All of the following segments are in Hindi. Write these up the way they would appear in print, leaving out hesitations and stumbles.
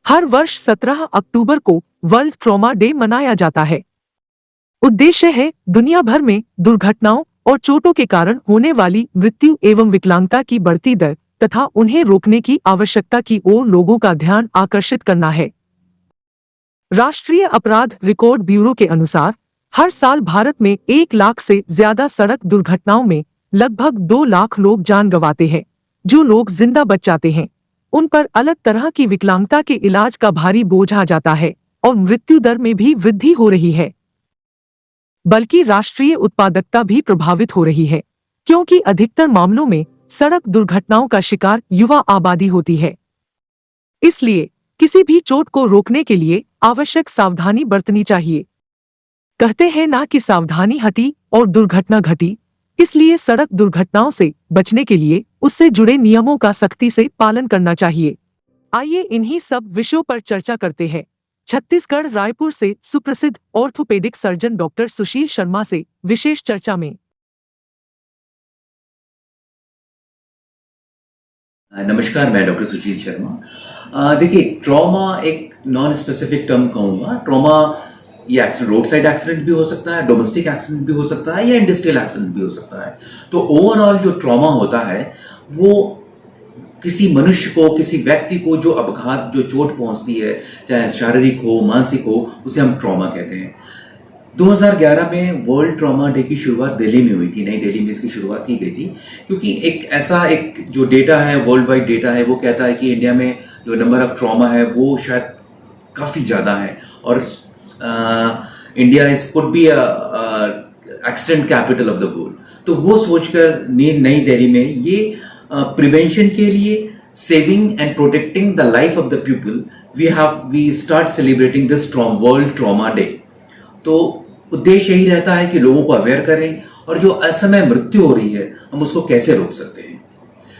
हर वर्ष 17 अक्टूबर को वर्ल्ड ट्रॉमा डे मनाया जाता है। उद्देश्य है दुनिया भर में दुर्घटनाओं और चोटों के कारण होने वाली मृत्यु एवं विकलांगता की बढ़ती दर तथा उन्हें रोकने की आवश्यकता की ओर लोगों का ध्यान आकर्षित करना है। राष्ट्रीय अपराध रिकॉर्ड ब्यूरो के अनुसार हर साल भारत में 1 लाख से ज्यादा सड़क दुर्घटनाओं में लगभग 2 लाख लोग जान गंवाते हैं। जो लोग जिंदा बच जाते हैं उन पर अलग तरह की विकलांगता के इलाज का भारी बोझ आ जाता है और मृत्यु दर में भी वृद्धि हो रही है। बल्कि राष्ट्रीय उत्पादकता भी प्रभावित हो रही है, क्योंकि अधिकतर मामलों में सड़क दुर्घटनाओं का शिकार युवा आबादी होती है। इसलिए किसी भी चोट को रोकने के लिए आवश्यक सावधानी बरतनी चाहिए। कहते हैं ना कि सावधानी हटी और दुर्घटना घटी, इसलिए सड़क दुर्घटनाओं से बचने के लिए उससे जुड़े नियमों का सख्ती से पालन करना चाहिए। आइए इन्हीं सब विषयों पर चर्चा करते हैं। छत्तीसगढ़ रायपुर से सुप्रसिद्ध orthopaedic surgeon doctor Sushil Sharma से विशेष चर्चा में। नमस्कार, मैं डॉक्टर सुशील शर्मा। देखिए, ट्रॉमा एक नॉन स्पेसिफिक टर्म कहूँगा। ट्रॉमा ये एक्सीडेंट, रोड साइड एक्सीडेंट भी हो सकता है, डोमेस्टिक एक्सीडेंट भी हो सकता है, या इंडस्ट्रियल एक्सीडेंट भी हो सकता है। तो ओवरऑल जो ट्रॉमा होता है वो किसी मनुष्य को, किसी व्यक्ति को जो अपघात, जो चोट पहुंचती है, चाहे शारीरिक हो, मानसिक हो, उसे हम ट्रॉमा कहते हैं। 2011 में वर्ल्ड ट्रॉमा डे की शुरुआत दिल्ली में हुई थी। नई दिल्ली में इसकी शुरुआत की गई थी, क्योंकि एक जो डेटा है, वर्ल्ड वाइड डेटा है, वो कहता है कि इंडिया में जो नंबर ऑफ ट्रॉमा है वो शायद काफ़ी ज़्यादा है, और India is could be accident capital of the world. तो वो सोचकर नई दिल्ली में ये प्रिवेंशन के लिए, saving and protecting the life of the people, we start celebrating this world trauma day. तो उद्देश्य यही रहता है कि लोगों को अवेयर करें, और जो असमय मृत्यु हो रही है हम उसको कैसे रोक सकते हैं।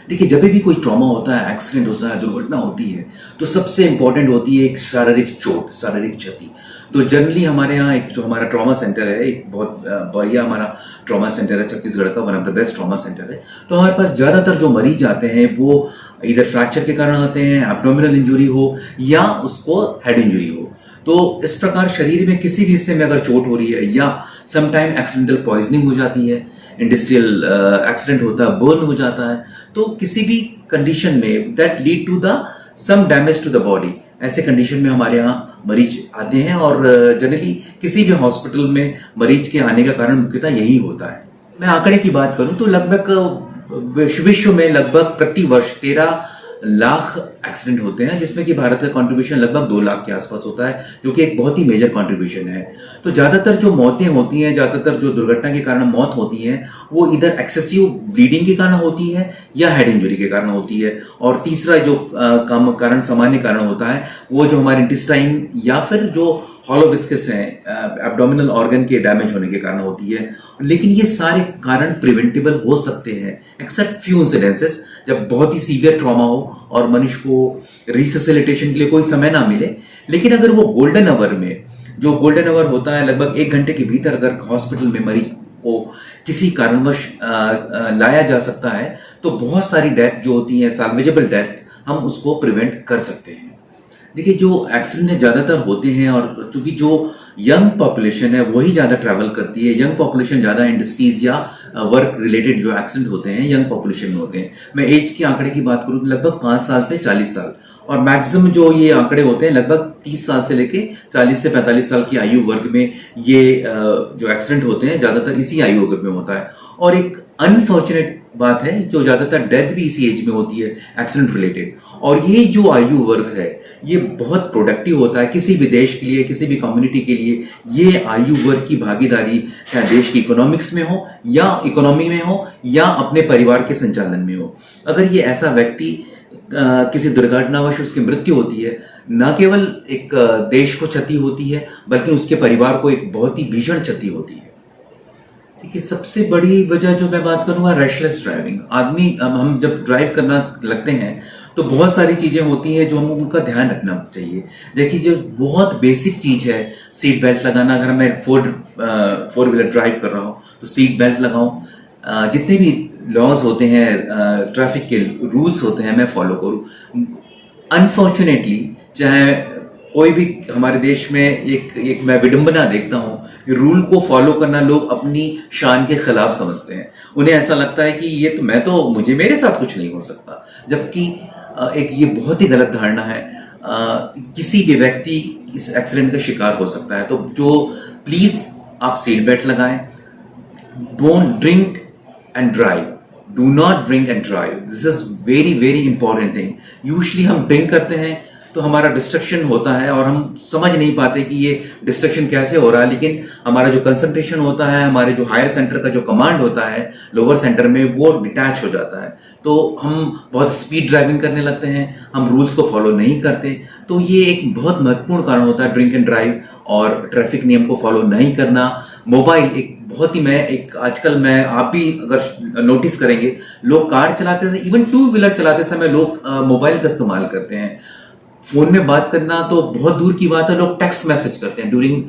देखिए, जब भी कोई ट्रॉमा होता है, एक्सीडेंट होता है, दुर्घटना होती है, तो सबसे इंपॉर्टेंट होती है एक शारीरिक चोट, शारीरिक क्षति। तो जनरली हमारे यहाँ एक जो हमारा ट्रॉमा सेंटर है, एक बहुत बढ़िया हमारा ट्रॉमा सेंटर है छत्तीसगढ़ का, one of the best trauma centre है। तो हमारे पास ज़्यादातर जो मरीज आते हैं वो इधर फ्रैक्चर के कारण आते हैं, एब्डोमिनल इंजुरी हो या उसको हेड इंजुरी हो। तो इस प्रकार शरीर में किसी भी हिस्से में अगर चोट हो रही है, या समटाइम एक्सीडेंटल पॉइजनिंग हो जाती है, इंडस्ट्रियल एक्सीडेंट होता है, बर्न हो जाता है, तो किसी भी कंडीशन में that lead to the some damage to the body, ऐसे कंडीशन में हमारे यहाँ मरीज आते हैं। और जनरली किसी भी हॉस्पिटल में मरीज के आने का कारण मुख्यतः यही होता है। मैं आंकड़े की बात करूं तो लगभग विश्व में लगभग प्रति वर्ष 13 लाख एक्सीडेंट होते हैं, जिसमें कि भारत का कंट्रीब्यूशन लगभग 2 लाख के आसपास होता है, जो कि एक बहुत ही मेजर कंट्रीब्यूशन है। तो ज्यादातर जो मौतें होती हैं, ज्यादातर जो दुर्घटना के कारण मौत होती है, वो इधर एक्सेसिव ब्लीडिंग के कारण होती है या हेड इंजरी के कारण होती है। और तीसरा जो कारण, सामान्य कारण होता है, वो जो हमारे इंटेस्टाइन या फिर जो हॉलो विस्कस है, एब्डोमिनल ऑर्गन के डैमेज होने के कारण होती है। लेकिन ये सारे कारण प्रिवेंटेबल हो सकते हैं, एक्सेप्ट फ्यू इंसिडेंसेस, जब बहुत ही सीवियर ट्रॉमा हो और मनुष्य को रिसोसिलिटेशन के लिए कोई समय ना मिले। लेकिन अगर वो गोल्डन आवर में, जो गोल्डन आवर होता है लगभग 1 घंटे के भीतर, अगर हॉस्पिटल में मरीज को किसी कारणवश लाया जा सकता है, तो बहुत सारी डेथ जो होती है, साल्वेजेबल डेथ, हम उसको प्रिवेंट कर सकते हैं। देखिए, जो एक्सीडेंट ज्यादातर होते हैं, और चूंकि जो यंग पॉपुलेशन है वही ज्यादा ट्रैवल करती है, यंग पॉपुलेशन ज्यादा इंडस्ट्रीज या वर्क रिलेटेड जो एक्सीडेंट होते हैं यंग पॉपुलेशन में होते हैं। मैं एज के आंकड़े की बात करूं तो लगभग 5 साल से 40 साल, और मैक्सिमम जो ये आंकड़े होते हैं लगभग 30 साल से लेके 40 से 45 साल की आयु वर्ग में ये जो एक्सीडेंट होते हैं ज्यादातर इसी आयु वर्ग में होता है। और एक अनफॉर्चुनेट बात है, जो ज्यादातर डेथ भी इसी एज में होती है एक्सीडेंट रिलेटेड। और ये जो आयु वर्ग है ये बहुत प्रोडक्टिव होता है किसी भी देश के लिए, किसी भी कम्युनिटी के लिए। ये आयु वर्ग की भागीदारी चाहे देश की इकोनॉमिक्स में हो, या इकोनॉमी में हो, या अपने परिवार के संचालन में हो। अगर ये ऐसा व्यक्ति किसी दुर्घटनावश उसकी मृत्यु होती है, न केवल एक देश को क्षति होती है, बल्कि उसके परिवार को एक बहुत ही भीषण क्षति होती है। देखिए, सबसे बड़ी वजह जो मैं बात करूंगा, रेशलेस ड्राइविंग। आदमी, हम जब ड्राइव करना लगते हैं तो बहुत सारी चीजें होती हैं जो हम उनका ध्यान रखना चाहिए। देखिए, जो बहुत बेसिक चीज है, सीट बेल्ट लगाना। अगर मैं फोर व्हीलर ड्राइव कर रहा हूं तो सीट बेल्ट लगाऊं, जितने भी लॉज होते हैं, ट्रैफिक के रूल्स होते हैं, मैं फॉलो करूं। अनफॉर्चुनेटली चाहे कोई भी हमारे देश में एक मैं विडंबना देखता हूं कि रूल को फॉलो करना लोग अपनी शान के खिलाफ समझते हैं। उन्हें ऐसा लगता है कि ये तो मुझे मेरे साथ कुछ नहीं हो सकता, जबकि एक ये बहुत ही गलत धारणा है। किसी भी व्यक्ति इस एक्सीडेंट का शिकार हो सकता है। तो प्लीज आप सीट बेल्ट लगाएं, don't drink and drive, do not drink and drive, this is very very important thing. Usually हम ड्रिंक करते हैं तो हमारा डिस्ट्रक्शन होता है और हम समझ नहीं पाते कि ये डिस्ट्रक्शन कैसे हो रहा है, लेकिन हमारा जो कंसंट्रेशन होता है, हमारे जो हायर सेंटर का जो कमांड होता है लोअर सेंटर में, वो डिटैच हो जाता है। तो हम बहुत स्पीड ड्राइविंग करने लगते हैं, हम रूल्स को फॉलो नहीं करते। तो ये एक बहुत महत्वपूर्ण कारण होता है ड्रिंक एंड ड्राइव और ट्रैफिक नियम को फॉलो नहीं करना। मोबाइल एक बहुत ही आजकल आप भी अगर नोटिस करेंगे, लोग कार चलाते समय, इवन टू व्हीलर चलाते समय लोग मोबाइल का इस्तेमाल करते हैं। फोन में बात करना तो बहुत दूर की बात है, लोग टेक्स्ट मैसेज करते हैं ड्यूरिंग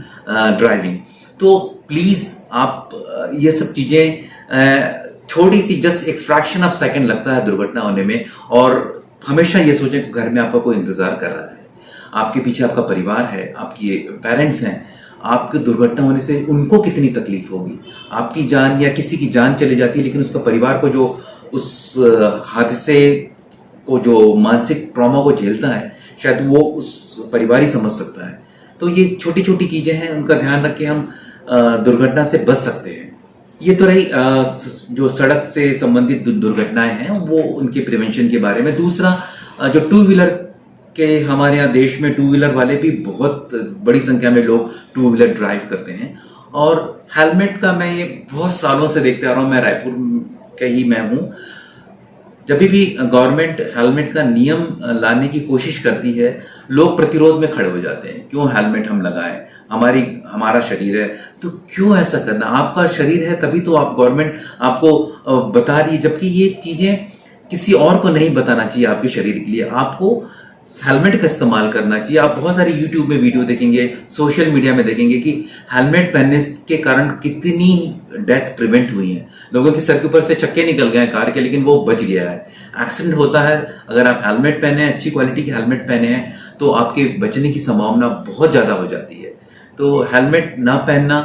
ड्राइविंग। तो प्लीज आप ये सब चीजें छोटी सी, जस्ट एक फ्रैक्शन ऑफ सेकंड लगता है दुर्घटना होने में, और हमेशा ये सोचें कि घर में आपका कोई इंतजार कर रहा है, आपके पीछे आपका परिवार है, आपके पेरेंट्स हैं। आपकी दुर्घटना होने से उनको कितनी तकलीफ होगी, आपकी जान या किसी की जान चली जाती है, लेकिन उसका परिवार को जो उस हादसे को जो मानसिक ट्रॉमा को झेलता है, शायद वो उस परिवार ही समझ सकता है। तो ये छोटी छोटी चीजें हैं, उनका ध्यान रख के हम दुर्घटना से बच सकते हैं। ये तो रही जो सड़क से संबंधित दुर्घटनाएं हैं, वो उनके प्रिवेंशन के बारे में। दूसरा, जो टू व्हीलर के हमारे यहाँ देश में टू व्हीलर वाले भी बहुत बड़ी संख्या में लोग टू व्हीलर ड्राइव करते हैं, और हेलमेट का मैं ये बहुत सालों से देखते आ रहा हूँ, मैं रायपुर का ही मैं हूँ। जब भी गवर्नमेंट हेलमेट का नियम लाने की कोशिश करती है, लोग प्रतिरोध में खड़े हो जाते हैं, क्यों हेलमेट हम लगाएं, हमारा शरीर है तो क्यों ऐसा करना, आपका शरीर है तभी तो आप गवर्नमेंट आपको बता रही है, जबकि ये चीजें किसी और को नहीं बताना चाहिए। आपके शरीर के लिए आपको हेलमेट का इस्तेमाल करना चाहिए। आप बहुत सारे यूट्यूब में वीडियो देखेंगे, सोशल मीडिया में देखेंगे कि हेलमेट पहनने के कारण कितनी डेथ प्रिवेंट हुई है। लोगों के सर के ऊपर से चक्के निकल गए हैं कार के, लेकिन वो बच गया है। एक्सीडेंट होता है, अगर आप हेलमेट पहने हैं, अच्छी क्वालिटी के हेलमेट पहने हैं, तो आपके बचने की संभावना बहुत ज्यादा हो जाती है। तो हेलमेट ना पहनना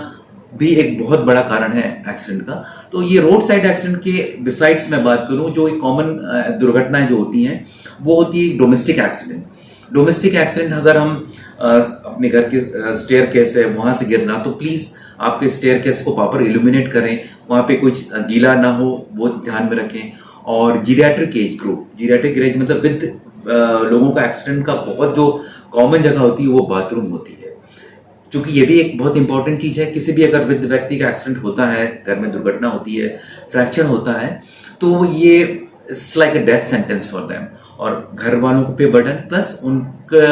भी एक बहुत बड़ा कारण है एक्सीडेंट का। तो ये रोड साइड एक्सीडेंट के बिसाइड्स मैं बात करूं, जो एक कॉमन दुर्घटनाएं जो होती हैं, वो होती है डोमेस्टिक एक्सीडेंट। डोमेस्टिक एक्सीडेंट अगर हम अपने घर के स्टेयर केस है वहां से गिरना, तो प्लीज आपके स्टेयर केस को प्रॉपर इल्यूमिनेट करें, वहां पे कुछ गीला ना हो वो ध्यान में रखें। और geriatric age group, geriatric age मतलब विद लोगों का एक्सीडेंट का बहुत जो कॉमन जगह होती है वो बाथरूम होती है, क्योंकि ये भी एक बहुत इंपॉर्टेंट चीज है। किसी भी अगर वृद्ध व्यक्ति का एक्सीडेंट होता है, घर में दुर्घटना होती है, फ्रैक्चर होता है, तो ये it's like a death sentence for them, और घर वालों पे बर्डन प्लस उनका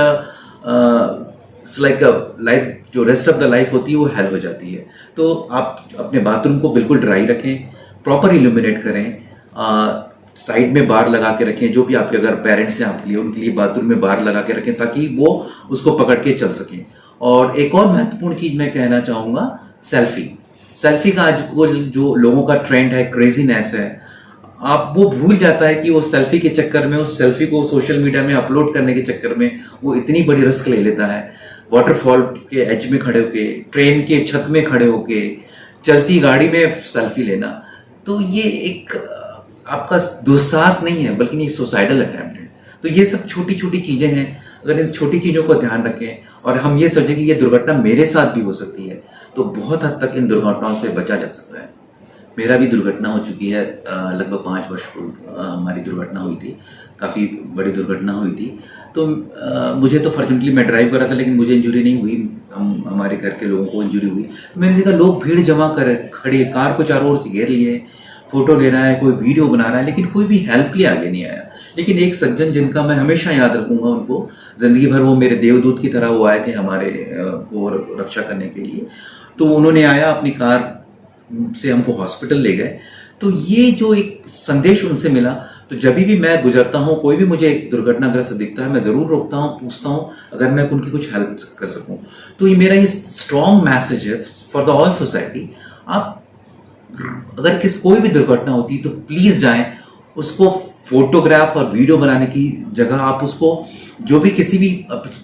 इट्स लाइक अ लाइफ, जो रेस्ट ऑफ द लाइफ होती है वो हेल हो जाती है। तो आप अपने बाथरूम को बिल्कुल ड्राई रखें, प्रॉपर इल्यूमिनेट करें, साइड में बार लगा के रखें। जो भी आपके अगर पेरेंट्स हैं आपके लिए, उनके लिए बाथरूम में बार लगा के रखें ताकि वो उसको पकड़ के चल सकें। और एक और महत्वपूर्ण चीज मैं कहना चाहूंगा, सेल्फी का आजकल जो लोगों का ट्रेंड है, क्रेजीनेस है, आप वो भूल जाता है कि वो सेल्फी के चक्कर में, उस सेल्फी को सोशल मीडिया में अपलोड करने के चक्कर में वो इतनी बड़ी रिस्क ले लेता है। वाटरफॉल के एज में खड़े होके, ट्रेन के छत में खड़े होके, चलती गाड़ी में सेल्फी लेना, तो ये एक आपका दुस्साहस नहीं है बल्कि ये सुसाइडल अटेम्प्ट है। तो ये सब छोटी छोटी चीजें हैं, अगर इन छोटी चीजों को ध्यान रखें और हम ये सोचें कि ये दुर्घटना मेरे साथ भी हो सकती है, तो बहुत हद तक इन दुर्घटनाओं से बचा जा सकता है। मेरा भी दुर्घटना हो चुकी है, लगभग 5 वर्ष पूर्व हमारी दुर्घटना हुई थी, काफ़ी बड़ी दुर्घटना हुई थी। तो मुझे तो फॉर्चुनेटली मैं ड्राइव कर रहा था, लेकिन मुझे इंजरी नहीं हुई, हमारे घर के लोगों को इंजरी हुई। तो मैंने देखा लोग भीड़ जमा कर खड़े, कार को चारों ओर से घेर लिए, फोटो ले रहा है, कोई वीडियो बना रहा है, लेकिन कोई भी हेल्प के लिए आगे नहीं आया। लेकिन एक सज्जन जिनका मैं हमेशा याद रखूंगा, उनको जिंदगी भर वो मेरे देवदूत की तरह वो आए थे हमारे को रक्षा करने के लिए। तो उन्होंने आया, अपनी कार से हमको हॉस्पिटल ले गए। तो ये जो एक संदेश उनसे मिला, तो जब भी मैं गुजरता हूँ, कोई भी मुझे दुर्घटनाग्रस्त दिखता है, मैं जरूर रोकता हूँ, पूछता हूँ अगर मैं उनकी कुछ हेल्प कर सकूं। तो ये मेरा ये स्ट्रॉन्ग मैसेज है फॉर द ऑल सोसाइटी। आप अगर कोई भी दुर्घटना होती है तो प्लीज जाएं, उसको फोटोग्राफ और वीडियो बनाने की जगह आप उसको जो भी किसी भी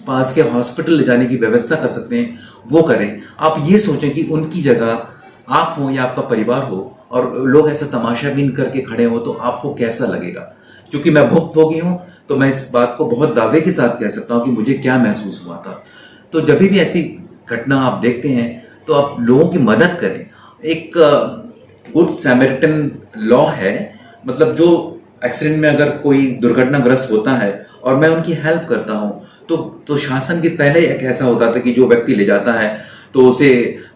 पास के हॉस्पिटल ले जाने की व्यवस्था कर सकते हैं वो करें। आप ये सोचें कि उनकी जगह आप हो या आपका परिवार हो और लोग ऐसा तमाशाबीन करके खड़े हो तो आपको कैसा लगेगा। क्योंकि मैं भुक्तभोगी हूं तो मैं इस बात को बहुत दावे के साथ कह सकता हूं कि मुझे क्या महसूस हुआ था। तो जब भी ऐसी घटना आप देखते हैं तो आप लोगों की मदद करें। एक गुड सैमरिटन लॉ है, मतलब जो एक्सीडेंट में अगर कोई दुर्घटनाग्रस्त होता है और मैं उनकी हेल्प करता हूं तो शासन के पहले एक ऐसा होता था कि जो व्यक्ति ले जाता है तो उसे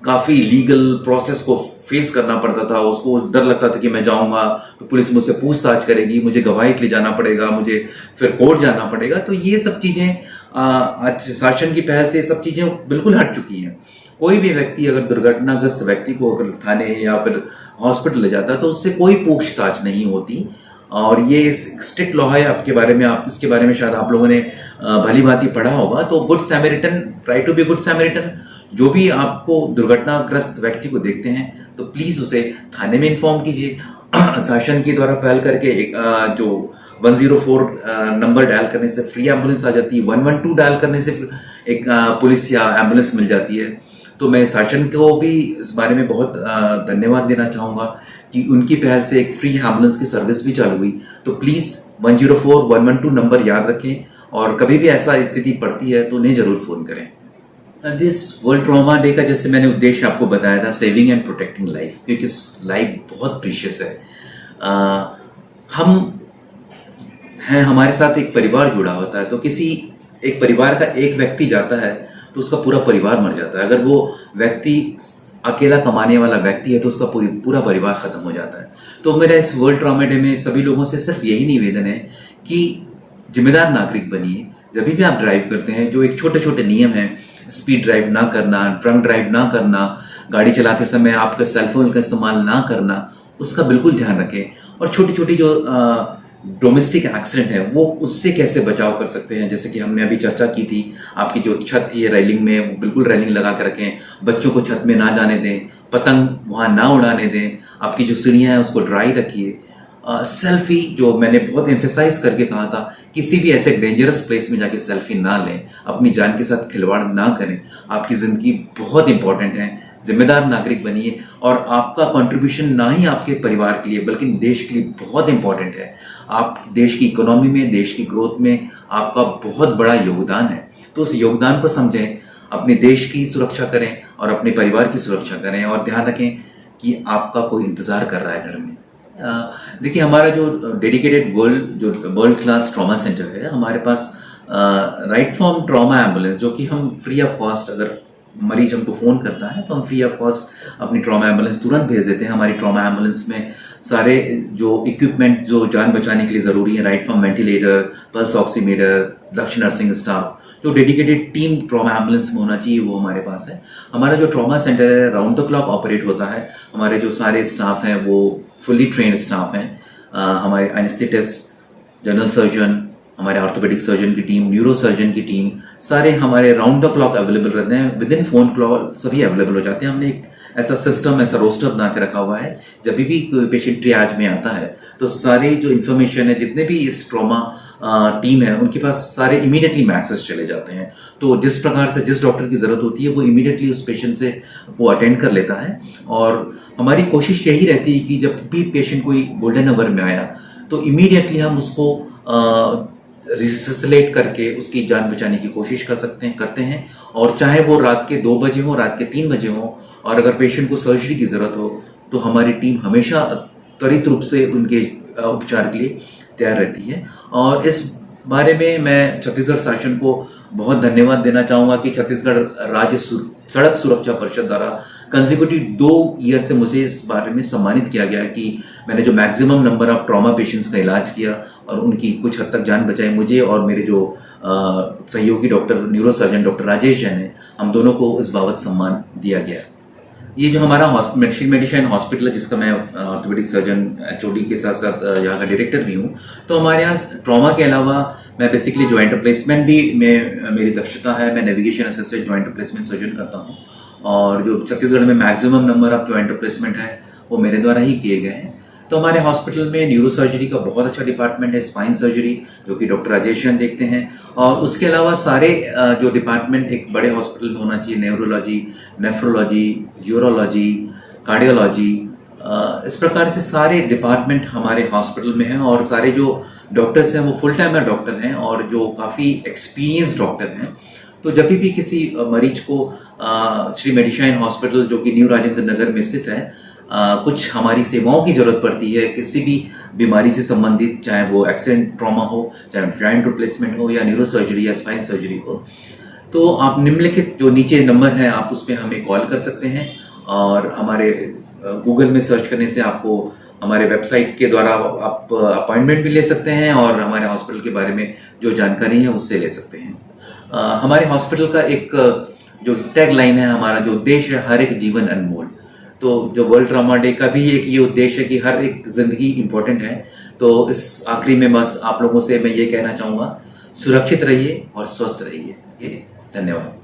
काफी लीगल प्रोसेस को फेस करना पड़ता था। उसको डर लगता था कि मैं जाऊंगा तो पुलिस मुझसे पूछताछ करेगी, मुझे गवाही के लिए जाना पड़ेगा, मुझे फिर कोर्ट जाना पड़ेगा। तो ये सब चीजें आज शासन की पहल से सब चीजें बिल्कुल हट चुकी हैं। कोई भी व्यक्ति अगर दुर्घटनाग्रस्त व्यक्ति को अगर थाने या फिर हॉस्पिटल ले जाता है तो उससे कोई पूछताछ नहीं होती। और ये स्ट्रिक्ट लॉ है आपके बारे में, आप इसके बारे में शायद आप लोगों ने भली भांति पढ़ा होगा। तो good Samaritan, try to be good Samaritan. जो भी आपको दुर्घटनाग्रस्त व्यक्ति को देखते हैं तो प्लीज उसे थाने में इन्फॉर्म कीजिए। शासन के द्वारा पहल करके एक जो 104 नंबर डायल करने से फ्री एम्बुलेंस आ जाती है, 112 डायल करने से एक पुलिस या एम्बुलेंस मिल जाती है। तो मैं शासन को भी इस बारे में बहुत धन्यवाद देना चाहूंगा कि उनकी पहल से एक फ्री एम्बुलेंस की सर्विस भी चालू हुई। तो प्लीज 104 112 नंबर याद रखें और कभी भी ऐसा स्थिति पड़ती है तो उन्हें जरूर फोन करें। दिस वर्ल्ड ट्रॉमा डे का जैसे मैंने उद्देश्य आपको बताया था, सेविंग एंड प्रोटेक्टिंग लाइफ, क्योंकि लाइफ बहुत प्रीशियस है। हम हैं, हमारे साथ एक परिवार जुड़ा होता है, तो किसी एक परिवार का एक व्यक्ति जाता है तो उसका पूरा परिवार मर जाता है। अगर वो व्यक्ति अकेला कमाने वाला व्यक्ति है तो उसका पूरा परिवार खत्म हो जाता है। तो मेरा इस वर्ल्ड ट्रॉमा डे में सभी लोगों से सिर्फ यही निवेदन है कि जिम्मेदार नागरिक बनिए। जब भी आप ड्राइव करते हैं, जो एक छोटे छोटे नियम हैं, स्पीड ड्राइव ना करना, ड्रंक ड्राइव ना करना, गाड़ी चलाते समय आपका सेलफोन का इस्तेमाल ना करना, उसका बिल्कुल ध्यान रखें। और छोटी छोटी जो डोमेस्टिक एक्सीडेंट है वो उससे कैसे बचाव कर सकते हैं, जैसे कि हमने अभी चर्चा की थी। आपकी जो छत थी रेलिंग में, वो बिल्कुल रेलिंग लगा के रखें, बच्चों को छत में ना जाने दें, पतंग वहां ना उड़ाने दें, आपकी जो सीढ़ियां हैं उसको ड्राई रखिए। सेल्फी, जो मैंने बहुत एम्फेसाइज करके कहा था, किसी भी ऐसे डेंजरस प्लेस में जाके सेल्फी ना लें, अपनी जान के साथ खिलवाड़ ना करें। आपकी जिंदगी बहुत इंपॉर्टेंट है, जिम्मेदार नागरिक बनिए। और आपका कंट्रीब्यूशन ना ही आपके परिवार के लिए बल्कि देश के लिए बहुत इंपॉर्टेंट है। आप देश की इकोनॉमी में, देश की ग्रोथ में आपका बहुत बड़ा योगदान है। तो उस योगदान को समझें, अपने देश की सुरक्षा करें और अपने परिवार की सुरक्षा करें। और ध्यान रखें कि आपका कोई इंतजार कर रहा है घर में। देखिए, हमारा जो dedicated world class trauma centre है, हमारे पास राइट फ्रॉम ट्रॉमा एम्बुलेंस, जो कि हम फ्री ऑफ कॉस्ट, अगर मरीज हमको फोन करता है तो हम फ्री ऑफ कॉस्ट अपनी ट्रॉमा एम्बुलेंस तुरंत भेज देते हैं। हमारी ट्रॉमा एम्बुलेंस में सारे जो इक्विपमेंट जो जान बचाने के लिए जरूरी है, right from ventilator, pulse oximeter, दक्ष नर्सिंग स्टाफ, जो डेडिकेटेड टीम ट्रॉमा एम्बुलेंस में होना चाहिए वो हमारे पास है। हमारा जो ट्रॉमा सेंटर है राउंड द क्लॉक ऑपरेट होता है। हमारे जो सारे स्टाफ हैं वो फुली ट्रेन्ड स्टाफ हैं। हमारे एनेस्थेटिस्ट, जनरल सर्जन, हमारे ऑर्थोपेडिक सर्जन की टीम, न्यूरो सर्जन की टीम, सारे हमारे राउंड द क्लॉक अवेलेबल रहते हैं। विद इन फोन कॉल सभी अवेलेबल हो जाते हैं। हमने एक ऐसा सिस्टम, ऐसा रोस्टर बना के रखा हुआ है, जब भी कोई पेशेंट ट्रियाज में आता है तो सारी जो इन्फॉर्मेशन है, जितने भी इस ट्रॉमा टीम है उनके पास सारे इमीडिएटली मैसेज चले जाते हैं। तो जिस प्रकार से जिस डॉक्टर की जरूरत होती है वो इमीडिएटली उस पेशेंट से वो अटेंड कर लेता है। और हमारी कोशिश यही रहती है कि जब भी पेशेंट कोई गोल्डन आवर में आया तो इमीडिएटली हम उसको रिसलेट करके उसकी जान बचाने की कोशिश करते हैं। और चाहे वो रात के 2 बजे हो, रात के 3 बजे हो, और अगर पेशेंट को सर्जरी की जरूरत हो तो हमारी टीम हमेशा त्वरित रूप से उनके उपचार के लिए तैयार रहती है। और इस बारे में मैं छत्तीसगढ़ शासन को बहुत धन्यवाद देना चाहूंगा कि छत्तीसगढ़ राज्य सड़क सुरक्षा परिषद द्वारा कंसेक्यूटिव 2 ईयर से मुझे इस बारे में सम्मानित किया गया कि मैंने जो maximum number of trauma patients का इलाज किया और उनकी कुछ हद तक जान बचाई। मुझे और मेरे जो सहयोगी doctor neuro surgeon doctor Rajesh Jain है, हम दोनों को इस बाबत सम्मान दिया गया। ये जो हमारा मेडिसिन हॉस्पिटल है, जिसका मैं ऑर्थोपेडिक सर्जन HOD के साथ साथ यहाँ का डायरेक्टर भी हूँ, तो हमारे यहाँ ट्रॉमा के अलावा मैं बेसिकली जॉइंट रिप्लेसमेंट भी मेरी दक्षता है। मैं navigation assistant joint replacement surgeon करता हूँ और जो छत्तीसगढ़ में maximum number of joint replacement है वो मेरे द्वारा ही किए गए हैं। तो हमारे हॉस्पिटल में न्यूरो सर्जरी का बहुत अच्छा डिपार्टमेंट है, स्पाइन सर्जरी जो कि डॉक्टर राजेश जैन देखते हैं, और उसके अलावा सारे जो डिपार्टमेंट एक बड़े हॉस्पिटल में होना चाहिए, न्यूरोलॉजी, नेफ्रोलॉजी, यूरोलॉजी, कार्डियोलॉजी, इस प्रकार से सारे डिपार्टमेंट हमारे हॉस्पिटल में हैं, और सारे जो डॉक्टर्स हैं वो फुल टाइमर डॉक्टर हैं और जो काफ़ी एक्सपीरियंस डॉक्टर हैं। तो जब भी किसी मरीज को श्री मेडिशाइन हॉस्पिटल जो कि न्यू राजेंद्र नगर में स्थित है कुछ हमारी सेवाओं की जरूरत पड़ती है, किसी भी बीमारी से संबंधित, चाहे वो एक्सीडेंट ट्रॉमा हो, चाहे जॉइंट रिप्लेसमेंट हो, या न्यूरो सर्जरी या स्पाइन सर्जरी हो, तो आप निम्नलिखित जो नीचे नंबर है आप उस पर हमें कॉल कर सकते हैं, और हमारे गूगल में सर्च करने से आपको हमारे वेबसाइट के द्वारा आप अपॉइंटमेंट भी ले सकते हैं और हमारे हॉस्पिटल के बारे में जो जानकारी है उससे ले सकते हैं। हमारे हॉस्पिटल का एक जो टैग लाइन है, हमारा जो उद्देश्य है, हर एक जीवन अनमोल। तो जो वर्ल्ड ट्रॉमा डे का भी एक ये उद्देश्य है कि हर एक जिंदगी इंपॉर्टेंट है। तो इस आखिरी में बस आप लोगों से मैं ये कहना चाहूँगा, सुरक्षित रहिए और स्वस्थ रहिए। धन्यवाद।